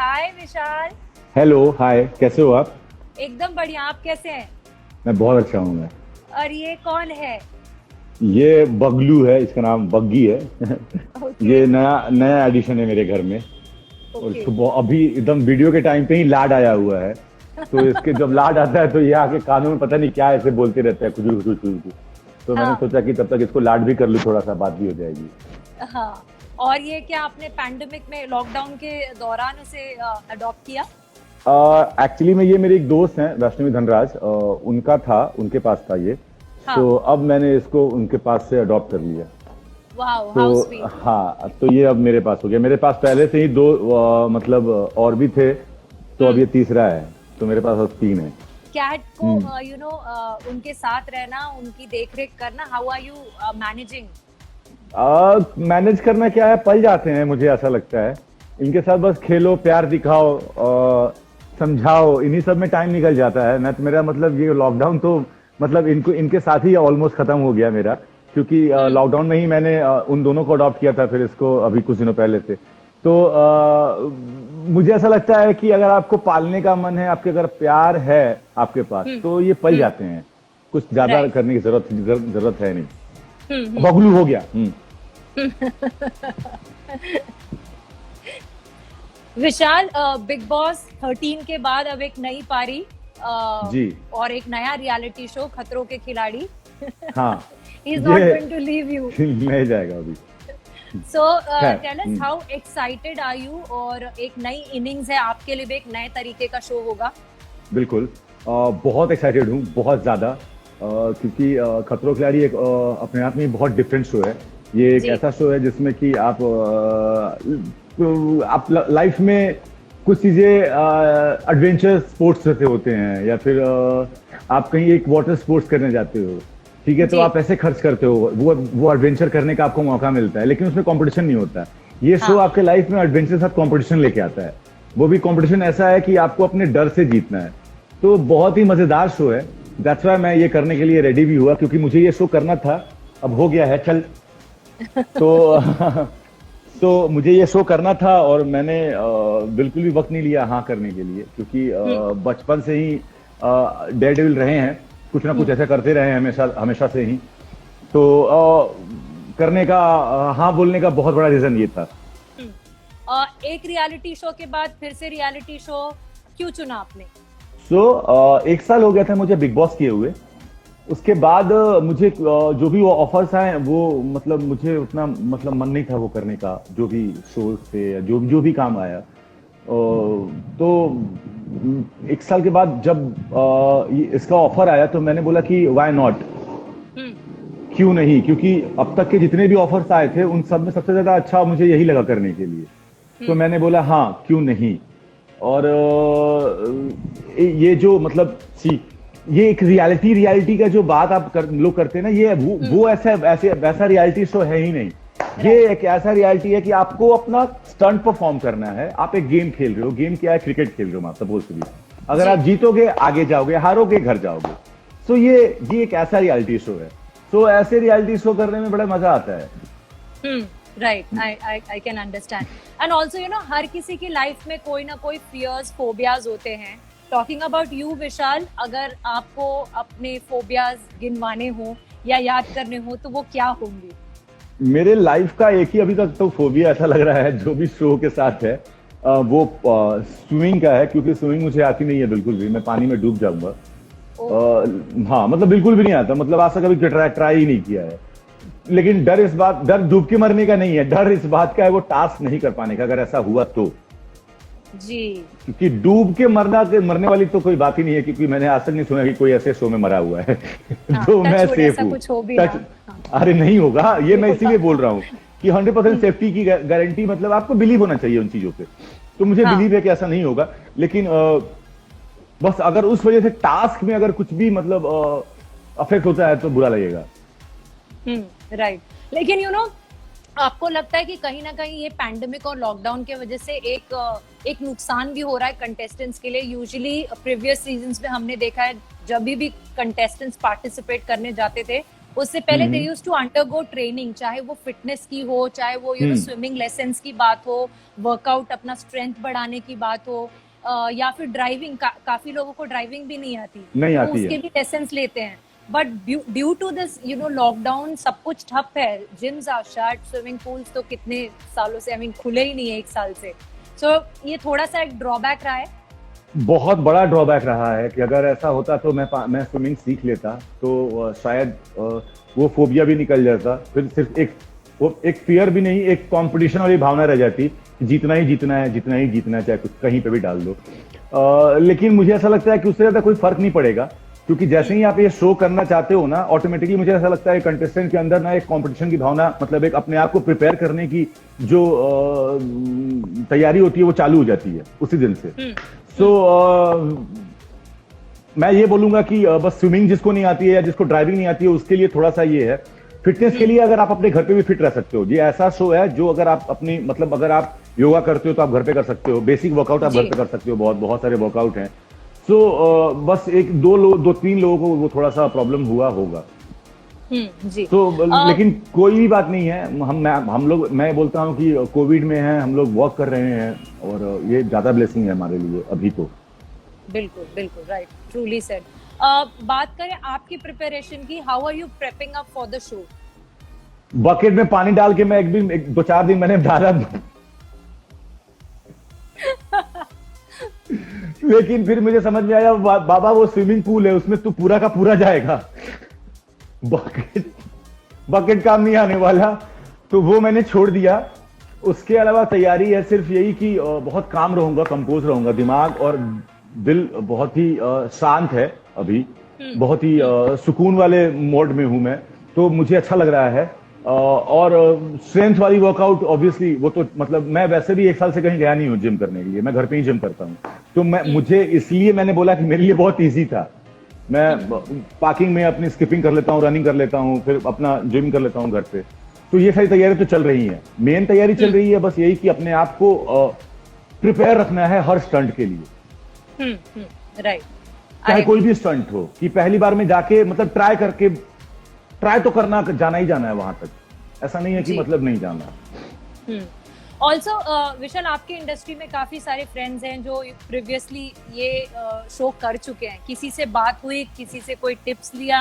हाय विशाल। Hello hi, कैसे हो आप? एकदम बढ़िया, आप कैसे हैं? मैं बहुत अच्छा हूँ मैं। और ये कौन है? ये बगलू है, इसका नाम बग्गी है। ओके। ये नया नया एडिशन है मेरे घर में। और ओके। इसको अभी एकदम वीडियो के टाइम पे ही लाड आया हुआ है। तो इसके जब लाड आता है तो ये आके कानों में पता नहीं क्या ऐसे बोलते रहता है, खुजू खुजू खुजू। तो मैंने हाँ। सोचा कि तब तक इसको लाड भी कर लूँ, थोड़ा सा बात भी हो जाएगी। हाँ। और ये क्या आपने पैंडेमिक में लॉकडाउन के दौरान उसे अडॉप्ट किया? एक्चुअली में ये मेरे एक दोस्त हैं, वैष्णवी धनराज, उनका था, उनके पास था ये। हाँ। तो अब मैंने इसको उनके पास से अडॉप्ट कर लिया। वाओ, तो हाउ स्वीट। हाँ, तो ये अब मेरे पास हो गया। मेरे पास पहले से ही दो मतलब और भी थे। तो अब हम्म। ये तीसरा है। तो मेरे पास अब तीन है। कैट को हम्म। उनके साथ रहना, उनकी देखरेख करना, how are you managing? Manage करना क्या है, पल जाते हैं, मुझे ऐसा लगता है। इनके साथ बस खेलो, प्यार दिखाओ, समझाओ, इन्हीं सब में टाइम निकल जाता है। मैं तो, मेरा मतलब ये लॉकडाउन तो मतलब इनको इनके साथ ही ऑलमोस्ट खत्म हो गया मेरा। क्योंकि हम्म। लॉकडाउन में ही मैंने उन दोनों को अडॉप्ट किया था, फिर इसको अभी कुछ दिनों पहले से। तो मुझे ऐसा लगता है कि अगर आपको पालने का मन है, आपके अगर प्यार है आपके पास, हम्म। तो ये पल हम्म। जाते हैं। कुछ ज्यादा राइट। करने की जरूरत है नहीं। हम्म। बगलू हो गया। विशाल, बिग बॉस 13 के बाद अब एक नई पारी जी। और एक नया रियलिटी शो खतरों के खिलाड़ी। हाँ। He is not yeah going to leave you. नहीं जाएगा अभी। सो खैर। Tell us how excited are you, और एक नई इनिंग्स है आपके लिए भी, एक नए तरीके का शो होगा। बिल्कुल। बहुत एक्साइटेड हूँ, बहुत ज़्यादा। क्योंकि खतरों के खिलाड़ी एक अपने आप में बहुत डिफरेंट शो है। ये एक जी। ऐसा शो है जिसमें कि आप लाइफ में कुछ चीज़ें एडवेंचर स्पोर्ट्स जैसे होते हैं, या फिर आप कहीं एक वाटर स्पोर्ट्स करने जाते हो। ठीक है, तो जी। आप ऐसे खर्च करते हो, वो एडवेंचर करने का आपको मौका मिलता है, लेकिन उसमें कंपटीशन नहीं होता। ये शो हाँ। आपके लाइफ में एडवेंचर के साथ कंपटीशन लेके आता है। वो भी कंपटीशन ऐसा है कि आपको अपने डर से जीतना है। तो बहुत ही मजेदार शो है। दैट्स व्हाई मैं ये करने के लिए रेडी भी हुआ, क्योंकि मुझे ये शो करना था। अब हो गया है, चल। तो तो मुझे ये शो करना था, और मैंने बिल्कुल भी वक्त नहीं लिया हाँ करने के लिए, क्योंकि हम्म। बचपन से ही डेयर डेविल रहे हैं। कुछ ना कुछ हम्म। ऐसा करते रहे हैं, हमेशा हमेशा से ही। तो करने का, हाँ बोलने का बहुत बड़ा रीजन ये था। एक रियलिटी शो के बाद फिर से रियलिटी शो क्यों चुना आपने? एक साल हो गया था मुझे बिग बॉस किए हुए। उसके बाद मुझे जो भी वो ऑफर्स आए, वो मतलब मुझे उतना मतलब मन नहीं था वो करने का, जो भी शोज थे या जो भी काम आया। तो एक साल के बाद जब इसका ऑफर आया, तो मैंने बोला कि व्हाई नॉट, हम्म। क्यों नहीं। क्योंकि अब तक के जितने भी ऑफर्स आए थे, उन सब में सबसे ज्यादा अच्छा मुझे यही लगा करने के लिए। तो हम्म। मैंने बोला हाँ, क्यों नहीं। और ये जो मतलब सी ये एक रियलिटी का जो बात आप लोग करते हैं ना, ये वो ऐसा ऐसे वैसा रियलिटी शो है ही नहीं। ये राइट। एक ऐसा रियलिटी है कि आपको अपना स्टंट परफॉर्म करना है। आप एक गेम खेल रहे हो। गेम क्या है? क्रिकेट खेल रहे हो आप, सपोज टू बी। अगर जी। आप जीतोगे आगे जाओगे, हारोगे घर जाओगे। सो ये एक ऐसा रियलिटी शो है। तो ऐसे रियलिटी शो करने में बड़ा मजा आता है। Right, I can understand. And also हर किसी की लाइफ में कोई ना कोई फियर्स, फोबियाज होते हैं। टॉकिंग अबाउट यू विशाल, अगर आपको अपने फोबियाज गिनवाने हो या याद करने हो तो वो क्या होंगे? मेरे लाइफ का एक ही अभी तक तो फोबिया ऐसा लग रहा है, जो भी शो के साथ है, वो स्विमिंग का है। क्योंकि स्विमिंग मुझे आती नहीं है बिल्कुल भी। मैं पानी में डूब जाऊंगा। हाँ, मतलब बिल्कुल भी नहीं आता। मतलब आज तक कभी ट्राई ही नहीं किया है। लेकिन डर डूब के मरने का नहीं है, डर इस बात का है वो टास्क नहीं कर पाने का, अगर ऐसा हुआ तो। जी। क्योंकि डूब के मरने वाली तो कोई बात ही नहीं है, क्योंकि मैंने आज तक नहीं सुना कि कोई ऐसे शो में मरा हुआ है। हाँ, तो टच मैं वुड सेफ ऐसा हूँ। कुछ हो भी टच। ना। हाँ। अरे नहीं होगा, ये मैं होगा। इसीलिए बोल रहा हूँ कि 100% सेफ्टी की गारंटी, मतलब आपको बिलीव होना चाहिए उन चीजों पे। तो मुझे हाँ। बिलीव है कि ऐसा नहीं होगा। लेकिन बस अगर उस वजह से टास्क में अगर कुछ भी मतलब अफेक्ट होता है तो बुरा लगेगा। राइट। लेकिन आपको लगता है कि कहीं ना कहीं ये पैंडेमिक और लॉकडाउन के वजह से एक नुकसान भी हो रहा है कंटेस्टेंट्स के लिए? यूजुअली प्रीवियस सीजन्स में हमने देखा है, जब भी कंटेस्टेंट्स पार्टिसिपेट करने जाते थे उससे पहले they used to undergo training, चाहे वो फिटनेस की हो, चाहे वो स्विमिंग लेसन्स की बात हो, वर्कआउट अपना स्ट्रेंथ बढ़ाने की बात हो, या फिर ड्राइविंग। काफी लोगों को ड्राइविंग भी नहीं आती, नहीं तो आती उसके है। भी लेसन्स लेते हैं। But due to this lockdown सब कुछ ठप है, gyms are shut, swimming pools तो कितने सालों से खुले ही नहीं है, 1 साल से। सो ये थोड़ा सा एक ड्रॉबैक रहा है। बहुत बड़ा ड्रॉबैक रहा है कि अगर ऐसा होता तो मैं स्विमिंग सीख लेता, तो शायद वो फोबिया भी निकल जाता। फिर सिर्फ एक फियर भी नहीं, एक कंपटीशन वाली भावना रह जाती, जीतना ही जीतना है, जितना ही जीतना है, चाहे कुछ कहीं पे भी डाल दो। लेकिन मुझे ऐसा लगता है कि उससे ज्यादा कोई फर्क नहीं पड़ेगा, क्योंकि जैसे ही आप ये शो करना चाहते हो ना, ऑटोमेटिकली मुझे ऐसा लगता है कंटेस्टेंट के अंदर ना एक कंपटीशन की भावना, मतलब एक अपने आप को प्रिपेयर करने की जो तैयारी होती है वो चालू हो जाती है उसी दिन से। सो मैं ये बोलूंगा कि बस स्विमिंग जिसको नहीं आती है या जिसको ड्राइविंग नहीं आती है उसके लिए थोड़ा सा ये है। फिटनेस के लिए अगर आप अपने घर पे भी फिट रह सकते हो, ये ऐसा शो है जो अगर आप अपनी, मतलब अगर आप योगा करते हो तो आप घर पे कर सकते हो, बेसिक वर्कआउट आप घर पे कर सकते हो, बहुत बहुत सारे वर्कआउट हैं। सो बस दो तीन लोगों को वो थोड़ा सा प्रॉब्लम हुआ होगा। जी। तो लेकिन कोई भी बात नहीं है, हम लोग, मैं बोलता हूँ कि कोविड में है, हम लोग वर्क कर रहे हैं और ये ज्यादा ब्लेसिंग है हमारे लिए अभी तो। बिल्कुल बिल्कुल, राइट, ट्रूली सेड। बात करें आपकी प्रिपरेशन की, how are you prepping up for the show? Bucket में पानी डाल के मैं 2-4 दिन मैंने डाला लेकिन फिर मुझे समझ में आया, बाबा वो स्विमिंग पूल है, उसमें तो पूरा का पूरा जाएगा, बकेट काम नहीं आने वाला, तो वो मैंने छोड़ दिया। उसके अलावा तैयारी है सिर्फ यही कि बहुत काम रहूंगा, कंपोज रहूंगा, दिमाग और दिल बहुत ही शांत है अभी, बहुत ही सुकून वाले मोड में हूं मैं, तो मुझे अच्छा लग रहा है। और स्ट्रेंथ वाली वर्कआउट ऑब्वियसली वो तो, मतलब मैं वैसे भी 1 साल से कहीं गया नहीं हूँ जिम करने के लिए, मैं घर पे ही जिम करता हूँ, तो मुझे इसलिए मैंने बोला कि मेरे लिए बहुत ईजी था। मैं पार्किंग में अपनी स्किपिंग कर लेता हूँ, रनिंग कर लेता हूँ, फिर अपना जिम कर लेता हूँ घर पे, तो ये सारी तैयारी तो चल रही है। मेन तैयारी चल रही है बस यही कि अपने आप को प्रिपेयर रखना है हर स्टंट के लिए। राइट, चाहे कोई भी स्टंट हो, कि पहली बार में जाके मतलब ट्राई तो करना, जाना ही जाना है वहां तक, ऐसा नहीं है कि मतलब नहीं जाना। ऑल्सो विशाल, आपके इंडस्ट्री में काफी सारे फ्रेंड्स हैं जो प्रीवियसली ये शो कर चुके हैं, किसी से बात हुई, किसी से कोई टिप्स लिया,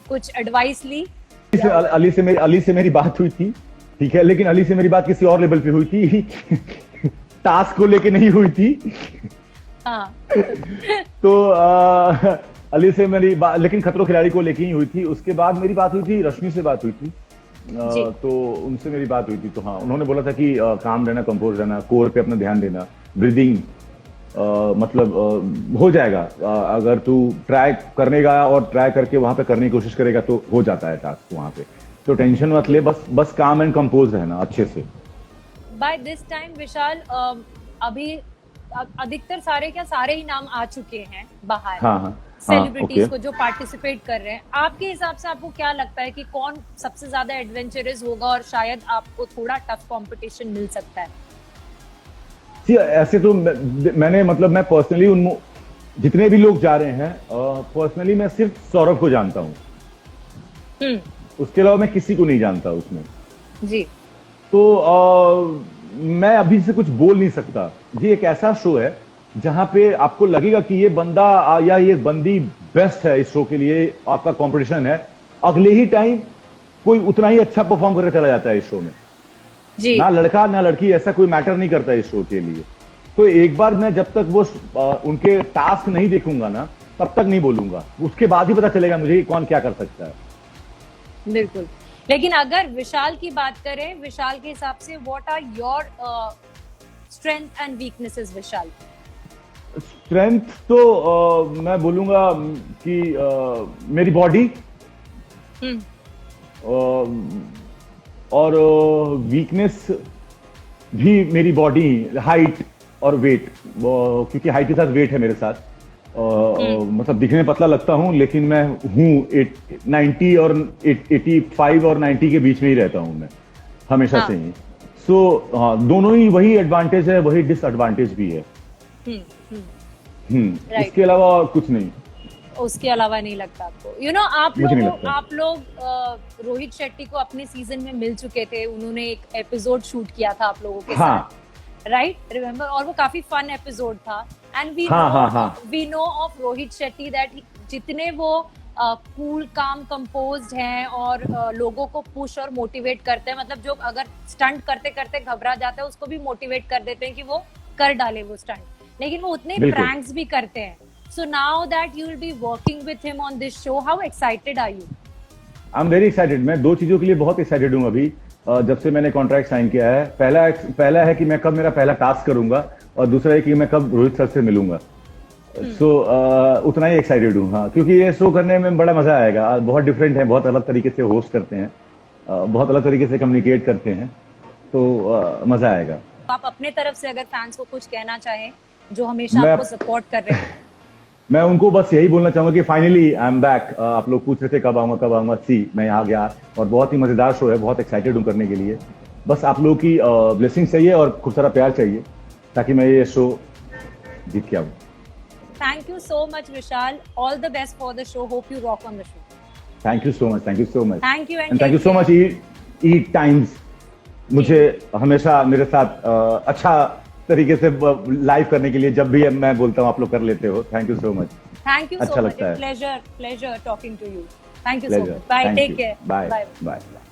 कुछ एडवाइस ली? अली से मेरी बात हुई थी, ठीक है, लेकिन अली से मेरी बात किसी और लेवल पे हुई थी टास्क को लेके नहीं हुई थी। हाँ। तो अली से मेरी बात लेकिन खतरों खिलाड़ी को लेके ही हुई थी। उसके बाद मेरी बात हुई थी, रश्मि से बात हुई थी, तो उनसे मेरी बात हुई थी, तो हाँ, उन्होंने बोला था कि काम रहना, कंपोज रहना, कोर पे अपना ध्यान देना, ब्रीदिंग, मतलब हो जाएगा, अगर तू ट्राई करनेगा और ट्राई करके वहां पे करने की कोशिश करेगा तो हो जाता है टास्क वहां पे, तो टेंशन मत ले, बस काम एंड कंपोज रहना अच्छे से। बाय दिस टाइम विशाल, अभी अधिकतर सारे ही नाम आ चुके हैं बाहर, हाँ, सेलिब्रिटीज को जो पार्टिसिपेट कर रहे हैं, आपके हिसाब से आपको क्या लगता है कि कौन सबसे ज्यादा एडवेंचरस होगा और शायद आपको थोड़ा टफ कंपटीशन मिल सकता है? ऐसे तो मैं पर्सनली उन जितने भी लोग जा रहे हैं, पर्सनली मैं सिर्फ सौरभ को जानता हूँ, उसके अलावा मैं किसी को नहीं जानता उसमें जी। तो मैं अभी से कुछ बोल नहीं सकता। ये एक ऐसा शो है जहां पे आपको लगेगा कि ये बंदा या ये बंदी बेस्ट है इस शो के लिए, आपका कंपटीशन है, अगले ही टाइम कोई उतना ही अच्छा परफॉर्म करके चला जाता है इस शो में जी। ना लड़का ना लड़की, ऐसा कोई मैटर नहीं करता इस शो के लिए। तो एक बार मैं जब तक वो उनके टास्क नहीं देखूंगा ना, तब तक नहीं बोलूंगा, उसके बाद ही पता चलेगा मुझे कौन क्या कर सकता है। बिल्कुल, लेकिन अगर विशाल की बात करें, विशाल के हिसाब से what are your strength and weaknesses Vishal? Strength तो मैं बोलूंगा कि मेरी बॉडी, और वीकनेस भी मेरी बॉडी, हाइट और वेट, क्योंकि हाइट के साथ वेट है मेरे साथ, मतलब दिखने पतला लगता हूं लेकिन मैं हूं 90 और 85 और 90 के बीच में ही रहता हूं मैं हमेशा से ही। सो दोनों ही, वही एडवांटेज है, वही डिसएडवांटेज भी है। इसके अलावा और कुछ नहीं। उसके अलावा नहीं लगता आपको? मुझे नहीं लगता। आप लोग रोहित शेट्टी को अपने सीजन में मिल चुके थे, उन्होंने एक एपिसोड शूट किया था आप लोगों के हाँ। साथ, राइट? रिमेम्बर? और वो काफी फन एपिसोड था। And we know of Rohit Shetty that जितने वो कूल काम कंपोज्ड हैं और लोगों को पुश और मोटिवेट करते हैं, मतलब जो अगर स्टंट करते करते घबरा जाते हैं उसको भी मोटिवेट कर देते हैं कि वो कर डाले वो स्टंट, लेकिन वो उतने प्रैंक्स भी करते हैं। So now that you will be working with him on this show, how excited are you? I'm very excited. मैं दो चीजों के लिए बहुत एक्साइटेड हूँ अभी। जब से मैंने कॉन्ट्रैक्ट साइन किया है, पहला है कि मैं कब मेरा पहला टास्क करूंगा, और दूसरा है कि मैं कब रोहित सर से मिलूंगा। सो उतना ही एक्साइटेड हूँ। हाँ, क्योंकि ये शो करने में बड़ा मजा आएगा। बहुत डिफरेंट है, बहुत अलग तरीके से होस्ट करते हैं, बहुत अलग तरीके से कम्युनिकेट करते हैं, तो मजा आएगा। आप अपने तरफ से अगर फैंस को कुछ कहना चाहें जो हमेशा आपको सपोर्ट कर रहे हैं? मैं उनको बस यही बोलना चाहूंगा कि फाइनली आई एम बैक। आप लोग पूछ रहे थे कब आऊंगा, मैं यहाँ गया और बहुत ही मजेदार शो है, बहुत एक्साइटेड हूँ करने के लिए। बस आप लोगों की ब्लेसिंग चाहिए और खूब सारा प्यार चाहिए ताकि मैं ये शो जीत के आऊँ। Thank you so much, Vishal. All the best for the show. Hope you rock on the show. Thank you so much. Thank you so much. Thank you and thank you so much Eat Times मुझे हमेशा मेरे साथ अच्छा तरीके से live करने के लिए जब भी मैं बोलता हूँ आप लोग कर लेते हो। Thank you so much. Thank you अच्छा so much. लगता है। Pleasure talking to you. Thank you so much. Bye. Take care. Bye.